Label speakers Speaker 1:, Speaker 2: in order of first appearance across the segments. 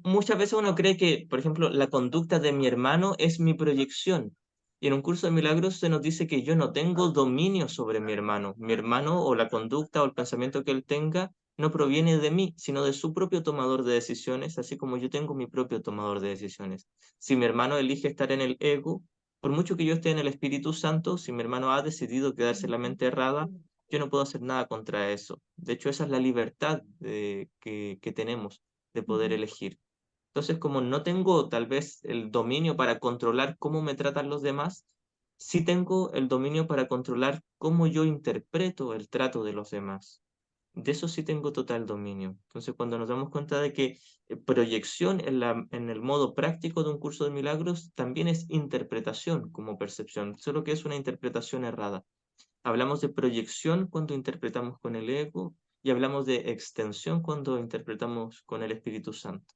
Speaker 1: muchas veces uno cree que, por ejemplo, la conducta de mi hermano es mi proyección. Y en un curso de milagros se nos dice que yo no tengo dominio sobre mi hermano. Mi hermano o la conducta o el pensamiento que él tenga no proviene de mí, sino de su propio tomador de decisiones, así como yo tengo mi propio tomador de decisiones. Si mi hermano elige estar en el ego, por mucho que yo esté en el Espíritu Santo, si mi hermano ha decidido quedarse en la mente errada, yo no puedo hacer nada contra eso. De hecho, esa es la libertad que tenemos de poder elegir. Entonces, como no tengo tal vez el dominio para controlar cómo me tratan los demás, sí tengo el dominio para controlar cómo yo interpreto el trato de los demás. De eso sí tengo total dominio. Entonces, cuando nos damos cuenta de que proyección en el modo práctico de un curso de milagros también es interpretación como percepción, solo que es una interpretación errada. Hablamos de proyección cuando interpretamos con el ego y hablamos de extensión cuando interpretamos con el Espíritu Santo.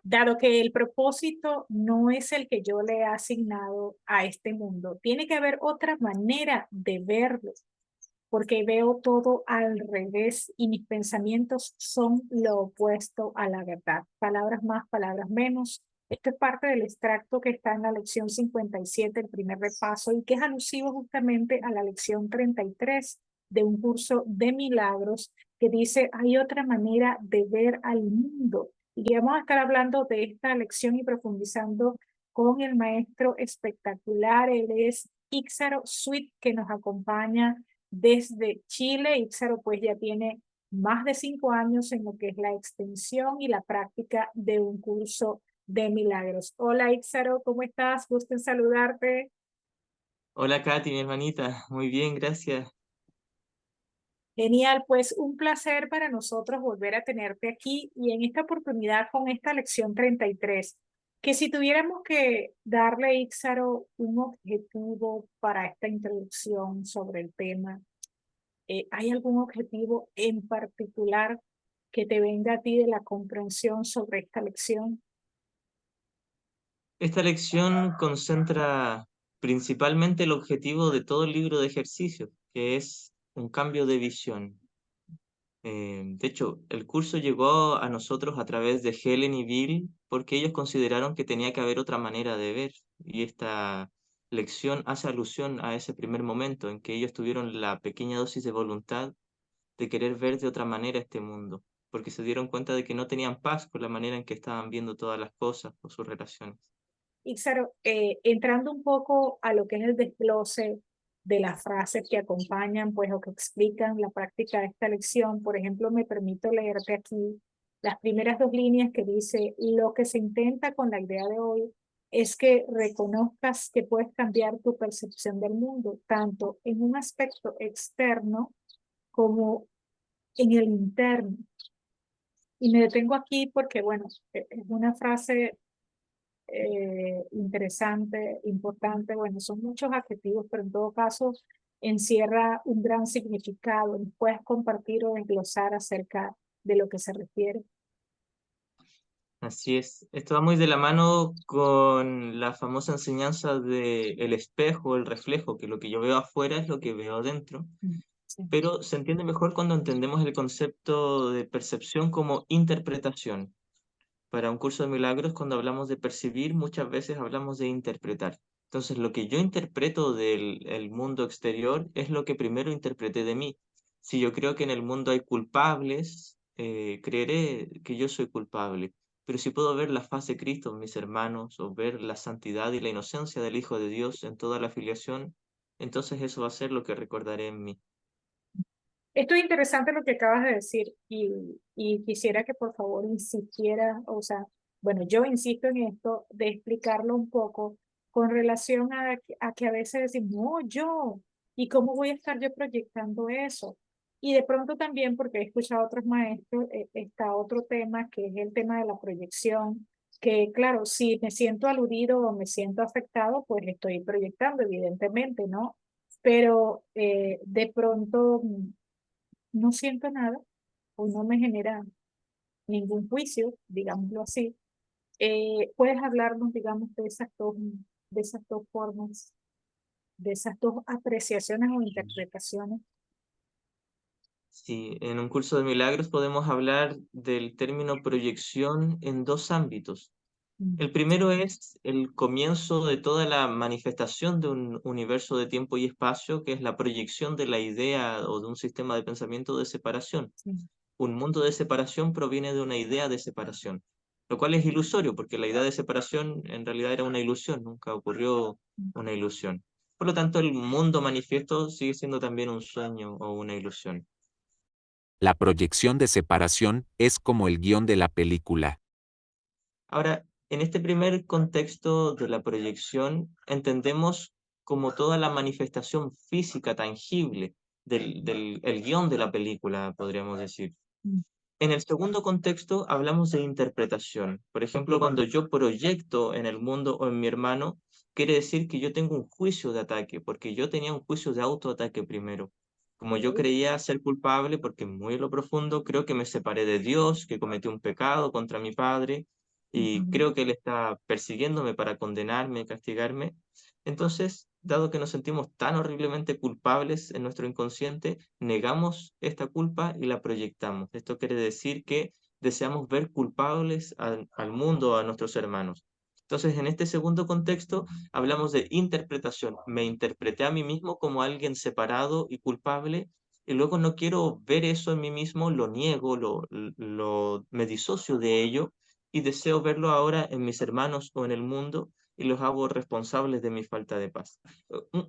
Speaker 2: Dado que el propósito no es el que yo le he asignado a este mundo, tiene que haber otra manera de verlo, porque veo todo al revés y mis pensamientos son lo opuesto a la verdad. Palabras más, palabras menos. Esto es parte del extracto que está en la lección 57, el primer repaso, y que es alusivo justamente a la lección 33 de un curso de milagros que dice, hay otra manera de ver al mundo. Y vamos a estar hablando de esta lección y profundizando con el maestro espectacular. Él es Íxaro Sweet, que nos acompaña desde Chile. Íxaro pues ya tiene más de 5 años en lo que es la extensión y la práctica de un curso de milagros. Hola Íxaro, ¿cómo estás? Gusto en saludarte.
Speaker 1: Hola Katy, mi hermanita. Muy bien, gracias.
Speaker 2: Genial, pues un placer para nosotros volver a tenerte aquí y en esta oportunidad con esta lección 33, que si tuviéramos que darle, Íxaro, un objetivo para esta introducción sobre el tema, ¿hay algún objetivo en particular que te venga a ti de la comprensión sobre esta lección?
Speaker 1: Esta lección concentra principalmente el objetivo de todo el libro de ejercicios, que es un cambio de visión. De hecho, el curso llegó a nosotros a través de Helen y Bill porque ellos consideraron que tenía que haber otra manera de ver. Y esta lección hace alusión a ese primer momento en que ellos tuvieron la pequeña dosis de voluntad de querer ver de otra manera este mundo, porque se dieron cuenta de que no tenían paz con la manera en que estaban viendo todas las cosas o sus relaciones.
Speaker 2: Ixaro, entrando un poco a lo que es el desglose de las frases que acompañan, pues, o que explican la práctica de esta lección, por ejemplo, me permito leerte aquí las primeras dos líneas que dice, lo que se intenta con la idea de hoy es que reconozcas que puedes cambiar tu percepción del mundo, tanto en un aspecto externo como en el interno. Y me detengo aquí porque, bueno, es una frase interesante, importante, bueno, son muchos adjetivos, pero en todo caso encierra un gran significado. ¿Puedes compartir o desglosar acerca de lo que se refiere?
Speaker 1: Así es, esto va muy de la mano con la famosa enseñanza de el espejo, el reflejo, que lo que yo veo afuera es lo que veo adentro,
Speaker 2: Sí.
Speaker 1: pero se entiende mejor cuando entendemos el concepto de percepción como interpretación. Para un curso de milagros, cuando hablamos de percibir, muchas veces hablamos de interpretar. Entonces, lo que yo interpreto del el mundo exterior es lo que primero interpreté de mí. Si yo creo que en el mundo hay culpables, creeré que yo soy culpable. Pero si puedo ver la faz de Cristo en mis hermanos, o ver la santidad y la inocencia del Hijo de Dios en toda la filiación, entonces eso va a ser lo que recordaré en mí.
Speaker 2: Esto es interesante lo que acabas de decir y quisiera que por favor insistieras, o sea, bueno, yo insisto en esto de explicarlo un poco con relación a que a veces decimos, no, yo, ¿y cómo voy a estar yo proyectando eso? Y de pronto también, porque he escuchado a otros maestros, está otro tema que es el tema de la proyección, que claro, si me siento aludido o me siento afectado, pues estoy proyectando, evidentemente, ¿no? Pero de pronto no siento nada o no me genera ningún juicio, digámoslo así. ¿Puedes hablarnos, digamos, de esas dos formas? de esas dos apreciaciones o interpretaciones.
Speaker 1: Sí, en un curso de milagros podemos hablar del término proyección en dos ámbitos.
Speaker 2: Mm,
Speaker 1: El primero es el comienzo de toda la manifestación de un universo de tiempo y espacio, que es la proyección de la idea o de un sistema de pensamiento de separación.
Speaker 2: sí,
Speaker 1: Un mundo de separación proviene de una idea de separación, lo cual es ilusorio, porque la idea de separación en realidad era una ilusión, nunca ocurrió
Speaker 2: mm.
Speaker 1: una ilusión. Por lo tanto, el mundo manifiesto sigue siendo también un sueño o una ilusión.
Speaker 3: La proyección de separación es como el guión de la película.
Speaker 1: Ahora, en este primer contexto de la proyección, entendemos como toda la manifestación física tangible el guión de la película, podríamos decir.
Speaker 2: Mm,
Speaker 1: En el segundo contexto hablamos de interpretación. Por ejemplo, cuando yo proyecto en el mundo o en mi hermano, quiere decir que yo tengo un juicio de ataque, porque yo tenía un juicio de autoataque primero. Como yo
Speaker 2: ok.
Speaker 1: creía ser culpable, porque muy en lo profundo creo que me separé de Dios, que cometí un pecado contra mi padre, y
Speaker 2: Ujú,
Speaker 1: creo que Él está persiguiéndome para condenarme, castigarme. Entonces, dado que nos sentimos tan horriblemente culpables en nuestro inconsciente, negamos esta culpa y la proyectamos. Esto quiere decir que deseamos ver culpables al mundo, a nuestros hermanos. Entonces, en este segundo contexto, hablamos de interpretación. Me interpreté a mí mismo como alguien separado y culpable, y luego no quiero ver eso en mí mismo, lo niego, me disocio de ello, y deseo verlo ahora en mis hermanos o en el mundo, y los hago responsables de mi falta de paz.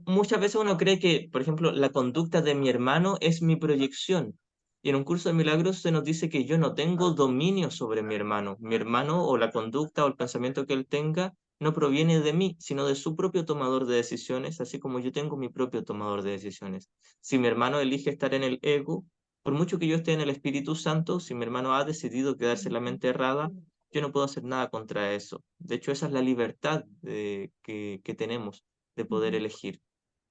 Speaker 1: Muchas veces uno cree que, por ejemplo, la conducta de mi hermano es mi proyección. Y en un curso de milagros se nos dice que yo no tengo dominio sobre mi hermano. Mi hermano o la conducta o el pensamiento que él tenga no proviene de mí, sino de su propio tomador de decisiones, así como yo tengo mi propio tomador de decisiones. Si mi hermano elige estar en el ego, por mucho que yo esté en el Espíritu Santo, si mi hermano ha decidido quedarse en la mente errada, yo no puedo hacer nada contra eso. De hecho, esa es la libertad que tenemos de poder
Speaker 2: ujú,
Speaker 1: elegir.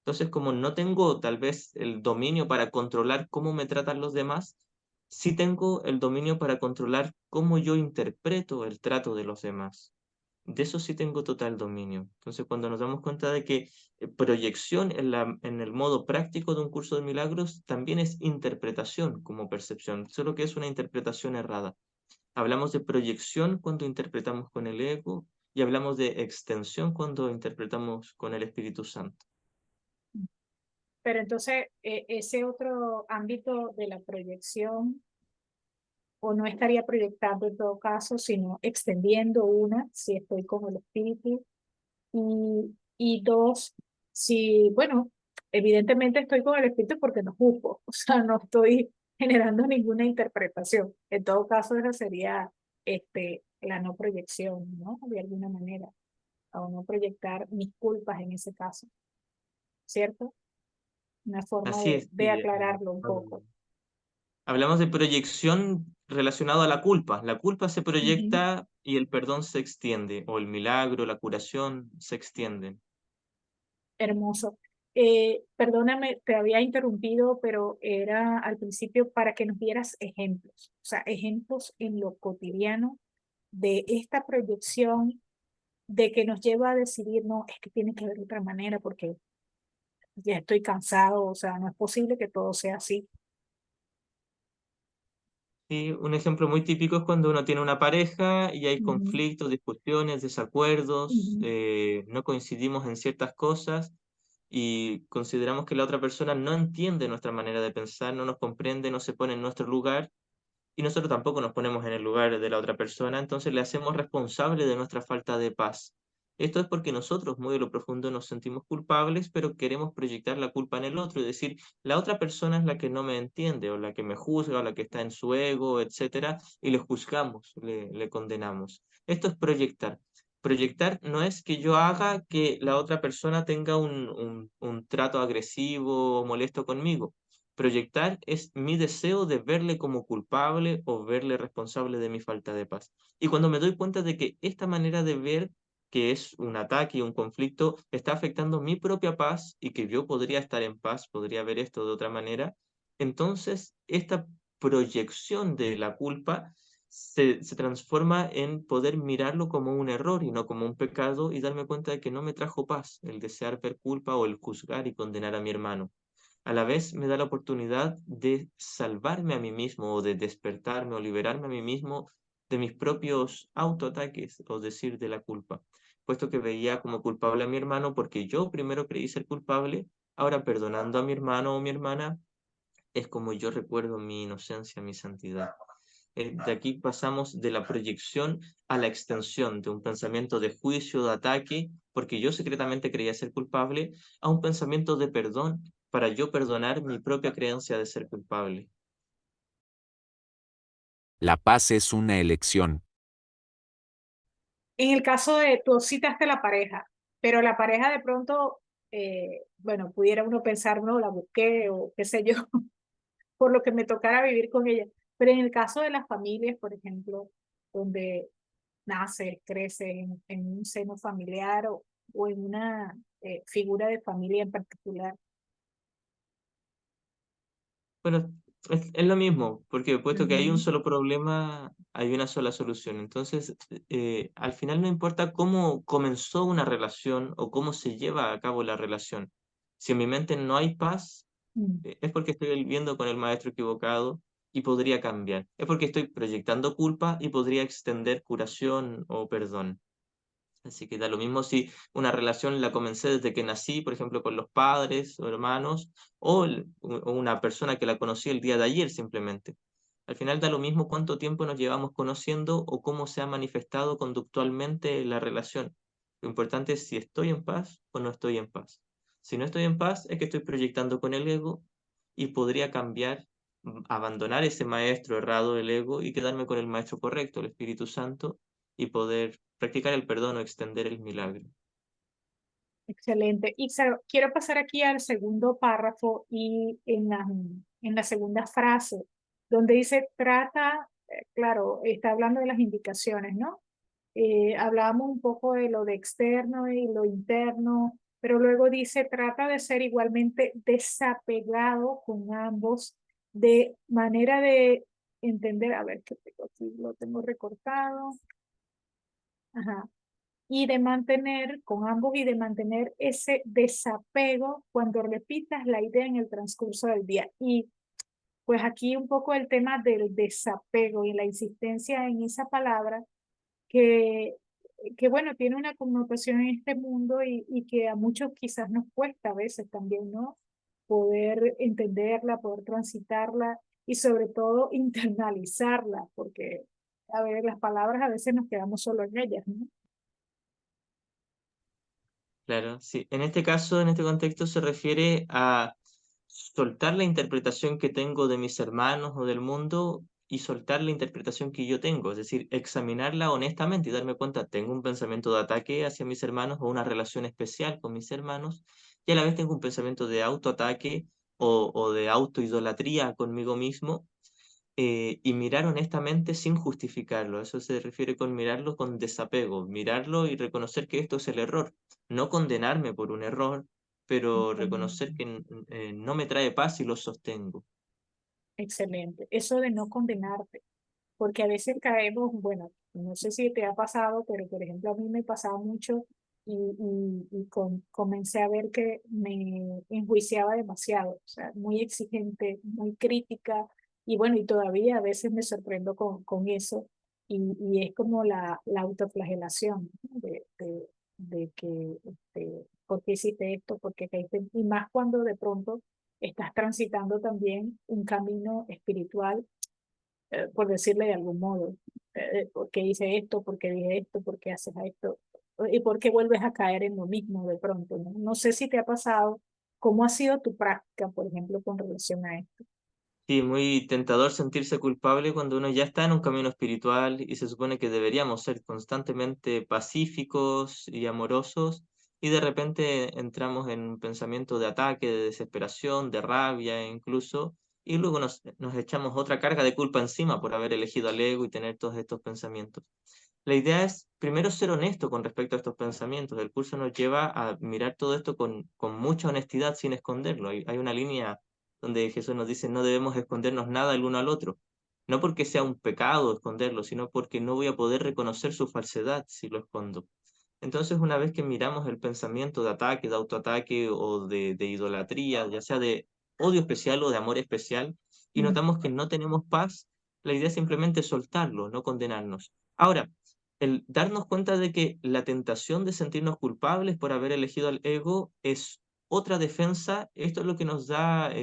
Speaker 1: Entonces, como no tengo tal vez el dominio para controlar cómo me tratan los demás, sí tengo el dominio para controlar cómo yo interpreto el trato de los demás. De eso sí tengo total dominio. Entonces, cuando nos damos cuenta de que proyección en el modo práctico de un curso de milagros también es interpretación como percepción, solo que es una interpretación errada. Hablamos de proyección cuando interpretamos con el ego y hablamos de extensión cuando interpretamos con el Espíritu Santo.
Speaker 2: mm. Pero entonces, ese otro ámbito de la proyección, o no estaría proyectando en todo caso, sino extendiendo una, si estoy con el espíritu, y dos, si, bueno, evidentemente estoy con el espíritu porque no juzgo, o sea, no estoy generando ninguna interpretación. En todo caso, esa sería la no proyección, ¿no? De alguna manera, o no proyectar mis culpas en ese caso, ¿cierto? Una forma
Speaker 1: Así es,
Speaker 2: de
Speaker 1: sí,
Speaker 2: aclararlo un poco.
Speaker 1: hablamos de proyección relacionado a la culpa. La culpa se
Speaker 2: Ujú.
Speaker 1: proyecta y el perdón se extiende, o el milagro, la curación se extienden.
Speaker 2: Hermoso. Perdóname, te había interrumpido, pero era al principio para que nos dieras ejemplos, o sea, ejemplos en lo cotidiano de esta proyección de que nos lleva a decidir, no, es que tiene que haber otra manera porque ya estoy cansado, o sea, no es posible que todo sea así.
Speaker 1: Sí, un ejemplo muy típico es cuando uno tiene una pareja y hay
Speaker 2: Ujú,
Speaker 1: conflictos, discusiones, desacuerdos,
Speaker 2: ujú,
Speaker 1: no coincidimos en ciertas cosas y consideramos que la otra persona no entiende nuestra manera de pensar, no nos comprende, no se pone en nuestro lugar y nosotros tampoco nos ponemos en el lugar de la otra persona, entonces le hacemos responsable de nuestra falta de paz. Esto es porque nosotros muy de lo profundo nos sentimos culpables, pero queremos proyectar la culpa en el otro y decir, la otra persona es la que no me entiende o la que me juzga o la que está en su ego, etcétera, y le juzgamos, le condenamos. Esto es proyectar. Proyectar no es que yo haga que la otra persona tenga un trato agresivo o molesto conmigo. Proyectar es mi deseo de verle como culpable o verle responsable de mi falta de paz. Y cuando me doy cuenta de que esta manera de ver, que es un ataque y un conflicto, está afectando mi propia paz y que yo podría estar en paz, podría ver esto de otra manera, entonces esta proyección de la culpa se transforma en poder mirarlo como un error y no como un pecado y darme cuenta de que no me trajo paz el desear ver culpa o el juzgar y condenar a mi hermano. A la vez me da la oportunidad de salvarme a mí mismo o de despertarme o liberarme a mí mismo de mis propios autoataques o decir de la culpa, puesto que veía como culpable a mi hermano porque yo primero creí ser culpable, ahora perdonando a mi hermano o mi hermana es como yo recuerdo mi inocencia, mi santidad. De aquí pasamos de la proyección a la extensión de un pensamiento de juicio, de ataque, porque yo secretamente creía ser culpable, a un pensamiento de perdón para yo perdonar mi propia creencia de ser culpable.
Speaker 3: La paz es una elección.
Speaker 2: En el caso de tú citaste la pareja, pero la pareja de pronto, bueno, pudiera uno pensar, no, la busqué o qué sé yo, por lo que me tocara vivir con ella. Pero en el caso de las familias, por ejemplo, donde naces, creces en un seno familiar o en una figura de familia en particular.
Speaker 1: Bueno, es lo mismo, porque puesto que hay un
Speaker 2: Ujú.
Speaker 1: solo problema, hay una sola solución. Entonces, al final no importa cómo comenzó una relación o cómo se lleva a cabo la relación. Si en mi mente no hay paz,
Speaker 2: Mm.
Speaker 1: es porque estoy viviendo con el maestro equivocado y podría cambiar. Es porque estoy proyectando culpa y podría extender curación o perdón. Así que da lo mismo si una relación la comencé desde que nací, por ejemplo, con los padres o hermanos, o una persona que la conocí el día de ayer simplemente. Al final da lo mismo cuánto tiempo nos llevamos conociendo o cómo se ha manifestado conductualmente la relación. Lo importante es si estoy en paz o no estoy en paz. Si no estoy en paz, es que estoy proyectando con el ego y podría cambiar, abandonar ese maestro errado del ego y quedarme con el maestro correcto, el Espíritu Santo, y poder practicar el perdón o extender el milagro.
Speaker 2: Excelente. Y quiero pasar aquí al segundo párrafo y en la segunda frase, donde dice trata, claro, está hablando de las indicaciones, ¿no? Hablábamos un poco de lo de externo y lo interno, pero luego dice trata de ser igualmente desapegado con ambos, de manera de entender, a ver, que tengo aquí, lo tengo recortado. Ajá, y de mantener con ambos y de mantener ese desapego cuando repitas la idea en el transcurso del día. Y pues aquí un poco el tema del desapego y la insistencia en esa palabra que, que bueno, tiene una connotación en este mundo y que a muchos quizás nos cuesta a veces también, ¿no? Poder entenderla, poder transitarla y sobre todo internalizarla, porque, a ver, las palabras a veces nos quedamos solo en ellas, ¿no?
Speaker 1: Claro, sí. En este caso, en este contexto, se refiere a soltar la interpretación que tengo de mis hermanos o del mundo y soltar la interpretación que yo tengo, es decir, examinarla honestamente y darme cuenta, tengo un pensamiento de ataque hacia mis hermanos o una relación especial con mis hermanos, y a la vez tengo un pensamiento de autoataque o de autoidolatría conmigo mismo, y mirar honestamente sin justificarlo. Eso se refiere con mirarlo con desapego, mirarlo y reconocer que esto es el error. No condenarme por un error, pero reconocer que no me trae paz y lo sostengo.
Speaker 2: Excelente. Eso de no condenarte, porque a veces caemos, bueno, no sé si te ha pasado, pero por ejemplo a mí me pasaba mucho y comencé a ver que me enjuiciaba demasiado, o sea, muy exigente, muy crítica, y bueno, y todavía a veces me sorprendo con eso, y es como la autoflagelación, ¿no? De que, ¿por qué hiciste esto? ¿Por qué caíste? Y más cuando de pronto estás transitando también un camino espiritual, por decirle de algún modo. ¿Por qué hice esto? ¿Por qué dije esto? ¿Por qué haces esto? ¿Y por qué vuelves a caer en lo mismo de pronto? No, no sé si te ha pasado. ¿Cómo ha sido tu práctica, por ejemplo, con relación a esto?
Speaker 1: Sí, muy tentador sentirse culpable cuando uno ya está en un camino espiritual y se supone que deberíamos ser constantemente pacíficos y amorosos y de repente entramos en un pensamiento de ataque, de desesperación, de rabia incluso, y luego nos echamos otra carga de culpa encima por haber elegido al ego y tener todos estos pensamientos. La idea es primero ser honesto con respecto a estos pensamientos. El curso nos lleva a mirar todo esto con mucha honestidad sin esconderlo. Hay una línea donde Jesús nos dice no debemos escondernos nada el uno al otro. No porque sea un pecado esconderlo, sino porque no voy a poder reconocer su falsedad si lo escondo. Entonces, una vez que miramos el pensamiento de ataque, de autoataque o de idolatría, ya sea de odio especial o de amor especial, y
Speaker 2: Mm.
Speaker 1: notamos que no tenemos paz, la idea es simplemente soltarlo, no condenarnos. Ahora, el darnos cuenta de que la tentación de sentirnos culpables por haber elegido al ego es otra defensa, esto es lo que nos da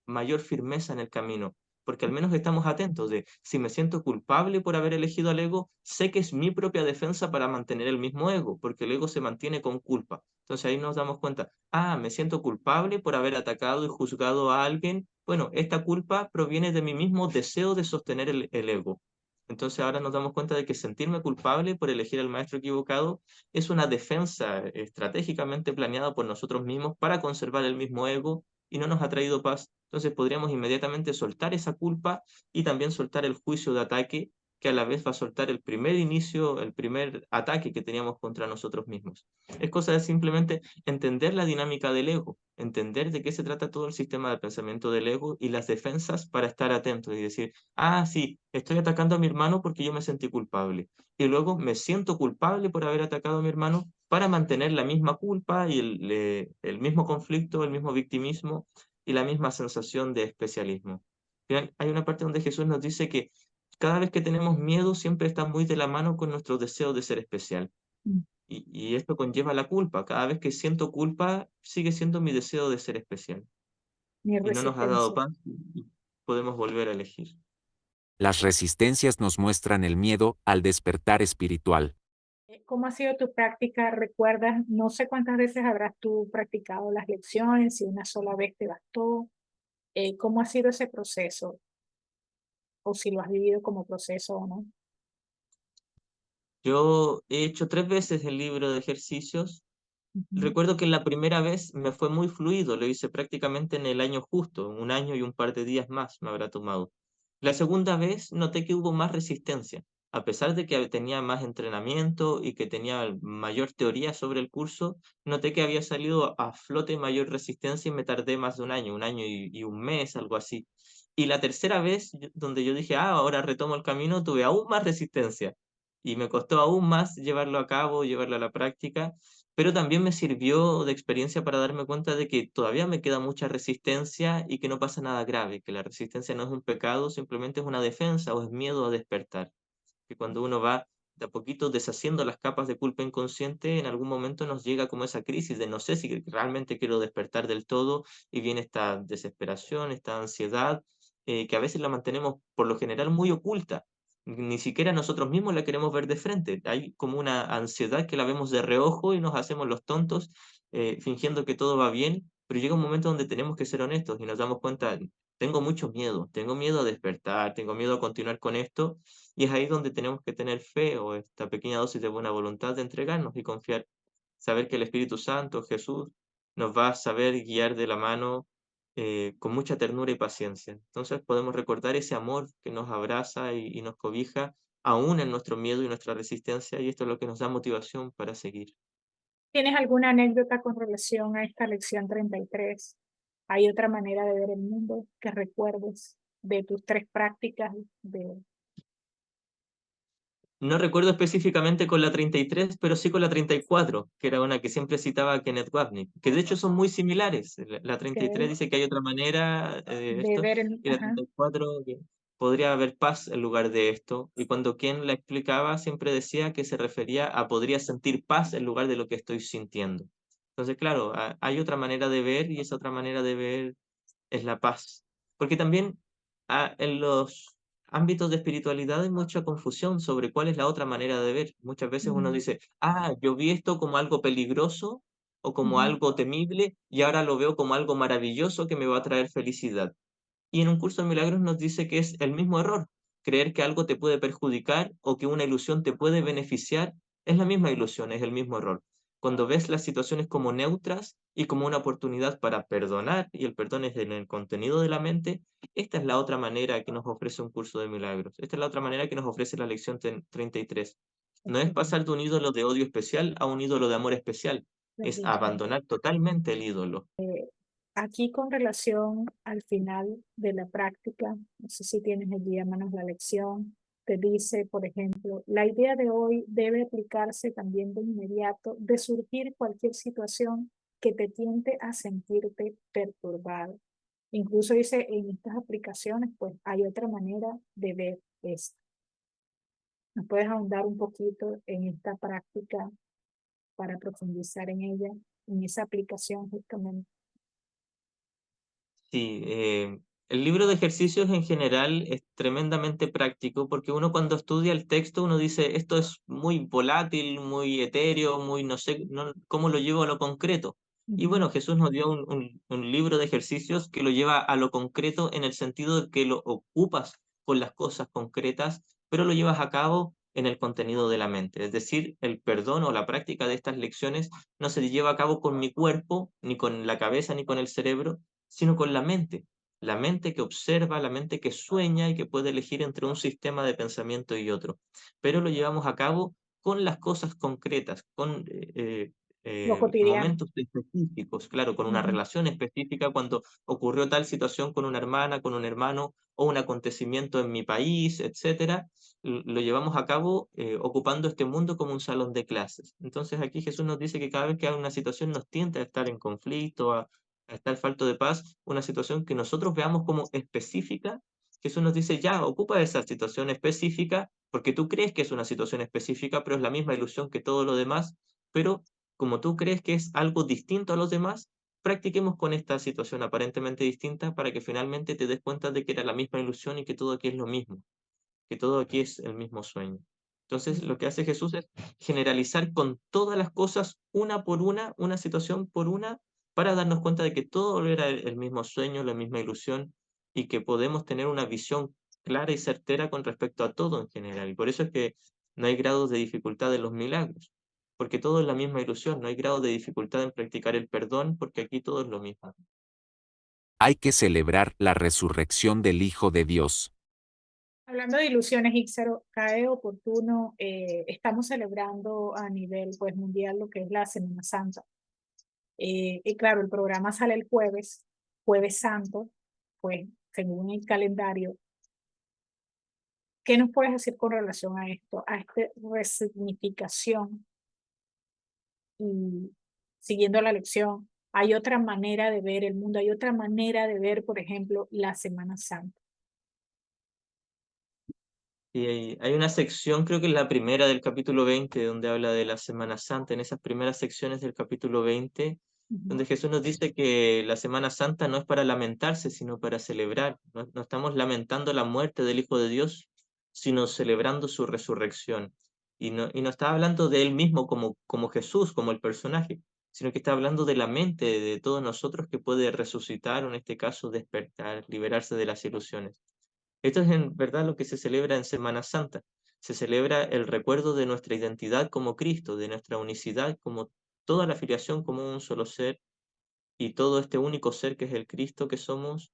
Speaker 1: mayor firmeza en el camino, porque al menos estamos atentos de si me siento culpable por haber elegido al ego, sé que es mi propia defensa para mantener el mismo ego, porque el ego se mantiene con culpa. Entonces ahí nos damos cuenta, me siento culpable por haber atacado y juzgado a alguien. Bueno, esta culpa proviene de mi mismo deseo de sostener el ego. Entonces ahora nos damos cuenta de que sentirme culpable por elegir al maestro equivocado es una defensa estratégicamente planeada por nosotros mismos para conservar el mismo ego y no nos ha traído paz. Entonces podríamos inmediatamente soltar esa culpa y también soltar el juicio de ataque que a la vez va a soltar el primer inicio, el primer ataque que teníamos contra nosotros mismos. Es cosa de simplemente entender la dinámica del ego, entender de qué se trata todo el sistema de pensamiento del ego y las defensas para estar atentos y decir, sí, estoy atacando a mi hermano porque yo me sentí culpable. Y luego me siento culpable por haber atacado a mi hermano para mantener la misma culpa y el mismo conflicto, el mismo victimismo y la misma sensación de especialismo. Hay una parte donde Jesús nos dice que cada vez que tenemos miedo siempre está muy de la mano con nuestro deseo de ser especial.
Speaker 2: Mm.
Speaker 1: Y esto conlleva la culpa. Cada vez que siento culpa, sigue siendo mi deseo de ser especial.
Speaker 2: Mi
Speaker 1: Y no nos ha dado
Speaker 2: resistencia.
Speaker 1: paz y podemos volver a elegir.
Speaker 3: Las resistencias nos muestran el miedo al despertar espiritual.
Speaker 2: ¿Cómo ha sido tu práctica? ¿Recuerdas? No sé cuántas veces habrás tú practicado las lecciones, si una sola vez te bastó. ¿Cómo ha sido ese proceso? O si lo has vivido como proceso o no.
Speaker 1: Yo he hecho 3 veces el libro de ejercicios.
Speaker 2: Ujú.
Speaker 1: Recuerdo que la primera vez me fue muy fluido, lo hice prácticamente en el año justo, un año y un par de días más me habrá tomado. La segunda vez noté que hubo más resistencia, a pesar de que tenía más entrenamiento y que tenía mayor teoría sobre el curso, noté que había salido a flote mayor resistencia y me tardé más de un año y un mes, algo así. Y la tercera vez, donde yo dije, ahora retomo el camino, tuve aún más resistencia y me costó aún más llevarlo a cabo, llevarlo a la práctica, pero también me sirvió de experiencia para darme cuenta de que todavía me queda mucha resistencia y que no pasa nada grave, que la resistencia no es un pecado, simplemente es una defensa o es miedo a despertar, que cuando uno va de a poquito deshaciendo las capas de culpa inconsciente, en algún momento nos llega como esa crisis de no sé si realmente quiero despertar del todo y viene esta desesperación, esta ansiedad, que a veces la mantenemos por lo general muy oculta. Ni siquiera nosotros mismos la queremos ver de frente. Hay como una ansiedad que la vemos de reojo y nos hacemos los tontos, fingiendo que todo va bien, pero llega un momento donde tenemos que ser honestos y nos damos cuenta, tengo mucho miedo, tengo miedo a despertar, tengo miedo a continuar con esto, y es ahí donde tenemos que tener fe o esta pequeña dosis de buena voluntad de entregarnos y confiar, saber que el Espíritu Santo, Jesús, nos va a saber guiar de la mano con mucha ternura y paciencia. Entonces podemos recordar ese amor que nos abraza y nos cobija, aún en nuestro miedo y nuestra resistencia, y esto es lo que nos da motivación para seguir.
Speaker 2: ¿Tienes alguna anécdota con relación a esta lección 33? ¿Hay otra manera de ver el mundo que recuerdes de tus tres prácticas?
Speaker 1: No recuerdo específicamente con la 33, pero sí con la 34, que era una que siempre citaba Kenneth Wapnick, que de hecho son muy similares. La 33
Speaker 2: Que
Speaker 1: dice que hay otra manera de
Speaker 2: de
Speaker 1: esto,
Speaker 2: ver el,
Speaker 1: y la
Speaker 2: ajá.
Speaker 1: 34 que podría haber paz en lugar de esto. Y cuando Ken la explicaba, siempre decía que se refería a podría sentir paz en lugar de lo que estoy sintiendo. Entonces, claro, hay otra manera de ver y esa otra manera de ver es la paz. Porque también en los ámbitos de espiritualidad hay mucha confusión sobre cuál es la otra manera de ver. Muchas veces uno
Speaker 2: Mm.
Speaker 1: dice, yo vi esto como algo peligroso o como
Speaker 2: Ujú.
Speaker 1: algo temible y ahora lo veo como algo maravilloso que me va a traer felicidad. Y en un curso de milagros nos dice que es el mismo error. Creer que algo te puede perjudicar o que una ilusión te puede beneficiar es la misma ilusión, es el mismo error. Cuando ves las situaciones como neutras y como una oportunidad para perdonar, y el perdón es en el contenido de la mente, esta es la otra manera que nos ofrece un curso de milagros. Esta es la otra manera que nos ofrece la lección 33. No es
Speaker 2: Excelente,
Speaker 1: pasar de un ídolo de odio especial a un ídolo de amor especial, es
Speaker 2: bellísimo.
Speaker 1: abandonar totalmente el ídolo.
Speaker 2: Aquí con relación al final de la práctica, no sé si tienes allí a manos la lección, te dice, por ejemplo, la idea de hoy debe aplicarse también de inmediato de surgir cualquier situación que te tiente a sentirte perturbado. Incluso dice, en estas aplicaciones, pues hay otra manera de ver esto. ¿Nos puedes ahondar un poquito en esta práctica para profundizar en ella, en esa aplicación justamente?
Speaker 1: Sí, el libro de ejercicios en general es tremendamente práctico porque uno cuando estudia el texto uno dice, esto es muy volátil, muy etéreo, muy no sé, ¿cómo lo llevo a lo concreto? Y
Speaker 2: Ujú.
Speaker 1: bueno, Jesús nos dio un libro de ejercicios que lo lleva a lo concreto en el sentido de que lo ocupas con las cosas concretas, pero lo llevas a cabo en el contenido de la mente. Es decir, el perdón o la práctica de estas lecciones no se lleva a cabo con mi cuerpo, ni con la cabeza, ni con el cerebro, sino con la mente que observa, la mente que sueña y que puede elegir entre un sistema de pensamiento y otro. Pero lo llevamos a cabo con las cosas concretas, con
Speaker 2: Lo cotidiano.
Speaker 1: momentos específicos, claro, con una
Speaker 2: Ujú.
Speaker 1: relación específica, cuando ocurrió tal situación con una hermana, con un hermano, o un acontecimiento en mi país, etcétera, lo llevamos a cabo ocupando este mundo como un salón de clases. Entonces aquí Jesús nos dice que cada vez que hay una situación nos tienta a estar en conflicto, a estar falto de paz, una situación que nosotros veamos como específica, Jesús nos dice, ya, ocupa esa situación específica, porque tú crees que es una situación específica, pero es la misma ilusión que todo lo demás, pero como tú crees que es algo distinto a los demás, practiquemos con esta situación aparentemente distinta para que finalmente te des cuenta de que era la misma ilusión y que todo aquí es lo mismo, que todo aquí es el mismo sueño. Entonces, lo que hace Jesús es generalizar con todas las cosas, una por una situación por una, para darnos cuenta de que todo era el mismo sueño, la misma ilusión, y que podemos tener una visión clara y certera con respecto a todo en general. Y por eso es que no hay grados de dificultad en los milagros, porque todo es la misma ilusión, no hay grado de dificultad en practicar el perdón, porque aquí todo es lo mismo.
Speaker 3: Hay que celebrar la resurrección del Hijo de Dios.
Speaker 2: Hablando de ilusiones, Íxaro, cae oportuno, estamos celebrando a nivel pues, mundial lo que es la Semana Santa. Y claro, el programa sale el jueves, jueves santo, pues según el calendario. ¿Qué nos puedes decir con relación a esto, a esta resignificación y siguiendo la lección? Hay otra manera de ver el mundo, hay otra manera de ver, por ejemplo, la Semana Santa.
Speaker 1: Y hay una sección, creo que es la primera del capítulo 20, donde habla de la Semana Santa, en esas primeras secciones del capítulo 20,
Speaker 2: Ujú.
Speaker 1: donde Jesús nos dice que la Semana Santa no es para lamentarse, sino para celebrar. No, no estamos lamentando la muerte del Hijo de Dios, sino celebrando su resurrección. Y no está hablando de él mismo como Jesús, como el personaje, sino que está hablando de la mente de todos nosotros que puede resucitar, o en este caso despertar, liberarse de las ilusiones. Esto es en verdad lo que se celebra en Semana Santa. Se celebra el recuerdo de nuestra identidad como Cristo, de nuestra unicidad como toda la filiación como un solo ser y todo este único ser que es el Cristo que somos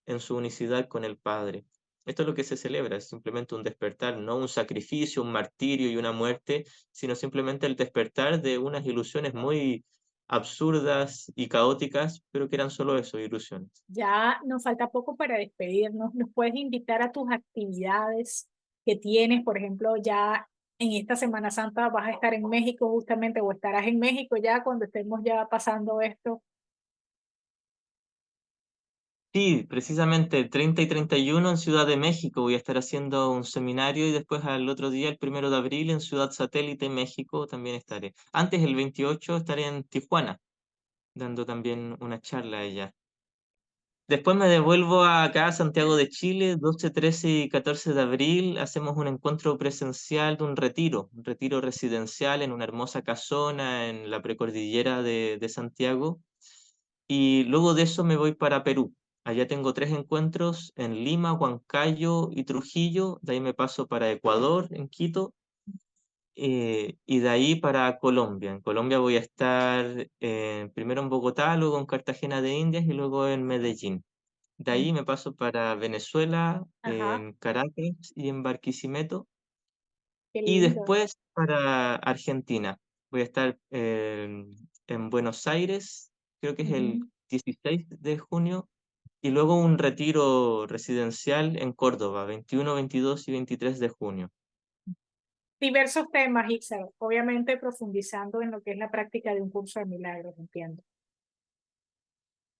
Speaker 1: en su unicidad con el Padre. Esto es lo que se celebra, es simplemente un despertar, no un sacrificio, un martirio y una muerte, sino simplemente el despertar de unas ilusiones muy absurdas y caóticas, pero que eran solo eso, ilusiones.
Speaker 2: Ya nos falta poco para despedirnos. ¿Nos puedes invitar a tus actividades que tienes? Por ejemplo, ya en esta Semana Santa vas a estar en México justamente o estarás en México ya cuando estemos ya pasando esto.
Speaker 1: Sí, precisamente el 30 y 31 en Ciudad de México voy a estar haciendo un seminario y después al otro día, el 1 de abril, en Ciudad Satélite, México, también estaré. Antes, el 28, estaré en Tijuana, dando también una charla allá. Después me devuelvo acá a Santiago de Chile, 12, 13 y 14 de abril. Hacemos un encuentro presencial de un retiro residencial en una hermosa casona en la precordillera de Santiago. Y luego de eso me voy para Perú. Allá tengo 3 encuentros en Lima, Huancayo y Trujillo. De ahí me paso para Ecuador, en Quito, y de ahí para Colombia. En Colombia voy a estar primero en Bogotá, luego en Cartagena de Indias y luego en Medellín. De ahí me paso para Venezuela,
Speaker 2: Ajá,
Speaker 1: en Caracas y en Barquisimeto.
Speaker 2: qué
Speaker 1: Y
Speaker 2: lindo.
Speaker 1: después para Argentina. Voy a estar en Buenos Aires, creo que es el
Speaker 2: Ujú.
Speaker 1: 16 de junio y luego un retiro residencial en Córdoba, 21, 22 y 23 de junio.
Speaker 2: Diversos temas, Ixar, obviamente profundizando en lo que es la práctica de un curso de milagros, entiendo.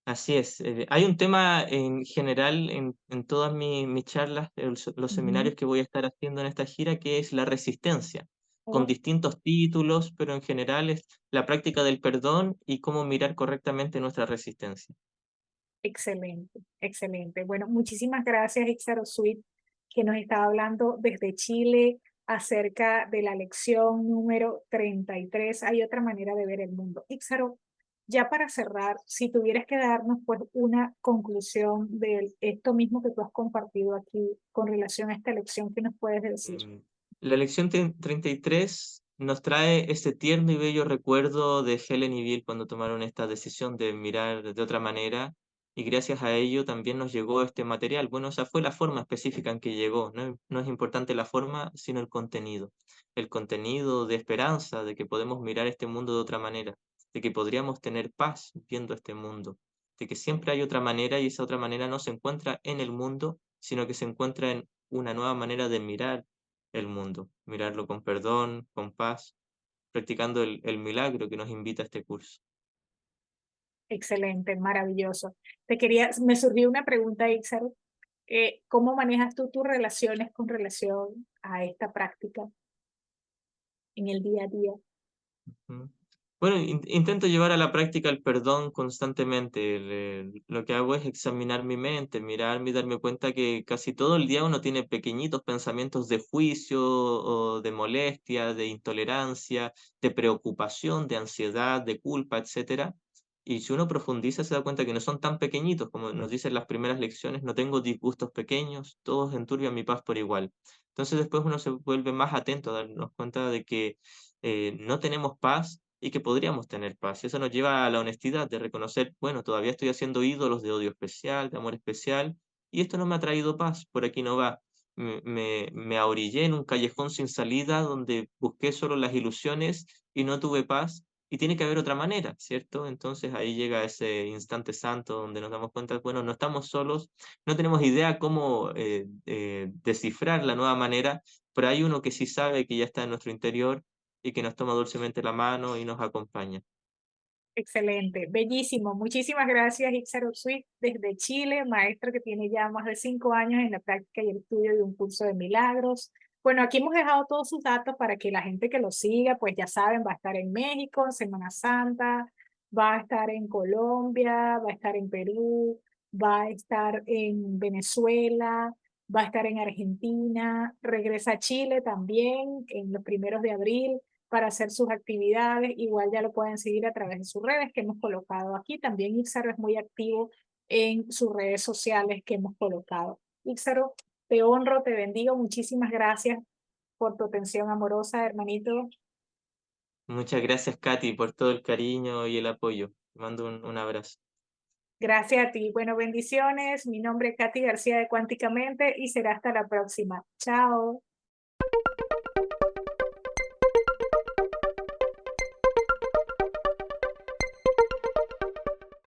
Speaker 1: Así es. Hay un tema en general en todas mis charlas, los
Speaker 2: Ujú.
Speaker 1: seminarios que voy a estar haciendo en esta gira, que es la resistencia, con
Speaker 2: Oh,
Speaker 1: distintos títulos, pero en general es la práctica del perdón y cómo mirar correctamente nuestra resistencia.
Speaker 2: excelente, excelente. Bueno, muchísimas gracias, Ixar Osuit, que nos estaba hablando desde Chile acerca de la lección número 33. Hay otra manera de ver el mundo. Ixaro, ya para cerrar, si tuvieras que darnos pues una conclusión de esto mismo que tú has compartido aquí con relación a esta lección, ¿qué nos puedes decir?
Speaker 1: La lección 33 nos trae ese tierno y bello recuerdo de Helen y Bill cuando tomaron esta decisión de mirar de otra manera y gracias a ello también nos llegó este material. Bueno, esa fue la forma específica en que llegó. No es importante la forma, sino el contenido. El contenido de esperanza, de que podemos mirar este mundo de otra manera, de que podríamos tener paz viendo este mundo, de que siempre hay otra manera y esa otra manera no se encuentra en el mundo, sino que se encuentra en una nueva manera de mirar el mundo, mirarlo con perdón, con paz, practicando el milagro que nos invita a este curso.
Speaker 2: Excelente, maravilloso. Me surgió una pregunta, Ixar. ¿Cómo manejas tú tus relaciones con relación a esta práctica en el día a día?
Speaker 1: Ujú. Bueno, intento llevar a la práctica el perdón constantemente. Lo que hago es examinar mi mente, mirarme y darme cuenta que casi todo el día uno tiene pequeñitos pensamientos de juicio o de molestia, de intolerancia, de preocupación, de ansiedad, de culpa, etcétera. Y si uno profundiza, se da cuenta que no son tan pequeñitos como nos dicen las primeras lecciones, no tengo disgustos pequeños, todos enturbian mi paz por igual. Entonces después uno se vuelve más atento a darnos cuenta de que no tenemos paz y que podríamos tener paz. Y eso nos lleva a la honestidad de reconocer, bueno, todavía estoy haciendo ídolos de odio especial, de amor especial, y esto no me ha traído paz, por aquí no va. Me ahorillé en un callejón sin salida donde busqué solo las ilusiones y no tuve paz. Y tiene que haber otra manera, ¿cierto? Entonces ahí llega ese instante santo donde nos damos cuenta, bueno, no estamos solos, no tenemos idea cómo descifrar la nueva manera, pero hay uno que sí sabe que ya está en nuestro interior y que nos toma dulcemente la mano y nos acompaña.
Speaker 2: Excelente, bellísimo. Muchísimas gracias, Ixar Swift, desde Chile, maestro que tiene ya más de 5 años en la práctica y el estudio de un curso de milagros. Bueno, aquí hemos dejado todos sus datos para que la gente que lo siga, pues ya saben, va a estar en México en Semana Santa, va a estar en Colombia, va a estar en Perú, va a estar en Venezuela, va a estar en Argentina, regresa a Chile también en los primeros de abril para hacer sus actividades. Igual ya lo pueden seguir a través de sus redes que hemos colocado aquí. También Ixaro es muy activo en sus redes sociales que hemos colocado. Ixaro, te honro, te bendigo. Muchísimas gracias por tu atención amorosa, hermanito.
Speaker 1: Muchas gracias, Katy, por todo el cariño y el apoyo. Te mando un abrazo.
Speaker 2: Gracias a ti. Bueno, bendiciones. Mi nombre es Katy García de Cuánticamente y será hasta la próxima. Chao.